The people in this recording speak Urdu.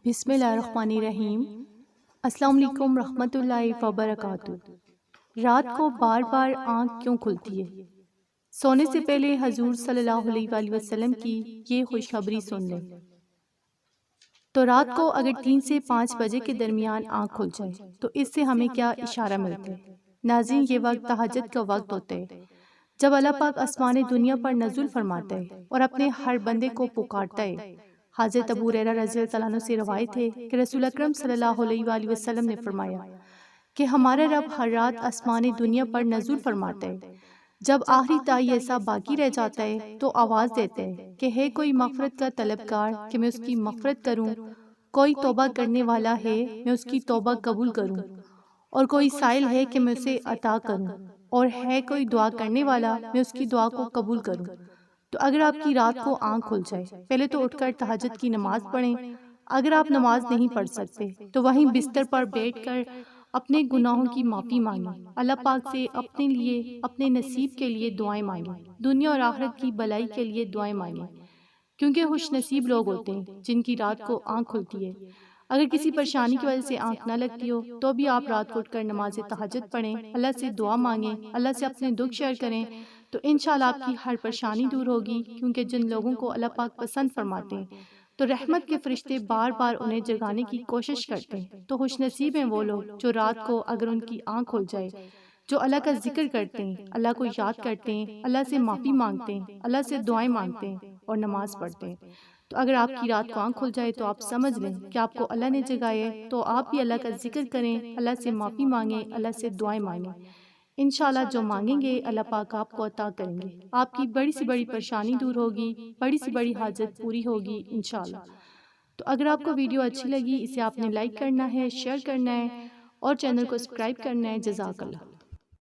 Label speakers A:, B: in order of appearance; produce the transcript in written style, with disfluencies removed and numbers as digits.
A: بسم اللہ الرحمن الرحیم۔ السلام علیکم رحمۃ اللہ وبرکاتہ۔ رات کو بار بار آنکھ کیوں کھلتی ہے؟ سونے سے پہلے حضور صلی اللہ علیہ وآلہ وسلم کی یہ خوشخبری سن لیں۔ تو رات کو اگر 3 سے 5 بجے کے درمیان آنکھ کھل جائے تو اس سے ہمیں کیا اشارہ ملتا ہے؟ ناظرین، یہ وقت تہجد کا وقت ہوتا ہے، جب اللہ پاک آسمان دنیا پر نزول فرماتا ہے اور اپنے ہر بندے کو پکارتا ہے۔ حضرت ابو ہریرہ رضی اللہ عنہ سے روایت ہے کہ رسول اکرم صلی اللہ علیہ وآلہ وسلم نے فرمایا کہ ہمارا رب ہر رات آسمان دنیا پر نزول فرماتا ہے۔ جب آخری تائی ایسا باقی رہ جاتا ہے تو آواز دیتا ہے کہ ہے کوئی مغفرت کا طلبگار کہ میں اس کی مغفرت کروں، کوئی توبہ کرنے والا ہے میں اس کی توبہ قبول کروں، اور کوئی سائل ہے کہ میں اسے عطا کروں، اور ہے کوئی دعا کرنے والا میں اس کی دعا کو قبول کروں۔ تو اگر آپ کی رات کو آنکھ کھل جائے، پہلے تو اٹھ کر تہجد کی نماز پڑھیں۔ اگر آپ نماز نہیں پڑھ سکتے تو وہیں بستر پر بیٹھ کر اپنے گناہوں کی معافی مانگیں، اللہ پاک سے اپنے لیے، اپنے نصیب کے لیے دعائیں مانگیں، دنیا اور آخرت کی بھلائی کے لیے دعائیں مانگیں، کیونکہ خوش نصیب لوگ ہوتے ہیں جن کی رات کو آنکھ کھلتی ہے۔ اگر کسی پریشانی کی وجہ سے آنکھ نہ لگتی ہو تو بھی آپ رات کو اٹھ کر نماز تہجد پڑھیں، اللہ سے دعا مانگیں، اللہ سے اپنے دکھ شیئر کریں، تو انشاءاللہ آپ کی ہر پریشانی دور ہوگی، کیونکہ جن لوگوں کو اللہ پاک پسند فرماتے ہیں تو رحمت کے فرشتے بار بار انہیں جگانے کی کوشش کرتے ہیں۔ تو خوش نصیب ہیں وہ لوگ جو رات کو اگر ان کی آنکھ کھل جائے، جو اللہ کا ذکر کرتے ہیں، اللہ کو یاد کرتے ہیں، اللہ سے معافی مانگتے ہیں، اللہ سے دعائیں مانگتے ہیں اور نماز پڑھتے ہیں۔ تو اگر آپ کی رات کو آنکھ کھل جائے تو آپ سمجھ لیں کہ آپ کو اللہ نے جگایا ہے، تو آپ بھی اللہ کا ذکر کریں، اللہ سے معافی مانگیں، اللہ سے دعائیں مانگیں۔ انشاءاللہ جو مانگیں گے اللہ پاک آپ کو عطا کریں گے، آپ کی بڑی سے بڑی پریشانی دور ہوگی، بڑی سے بڑی حاجت پوری ہوگی انشاءاللہ۔ تو اگر آپ کو ویڈیو اچھی لگی، اسے آپ نے لائک کرنا ہے، شیئر کرنا ہے اور چینل کو سبسکرائب کرنا ہے۔ جزاک اللہ۔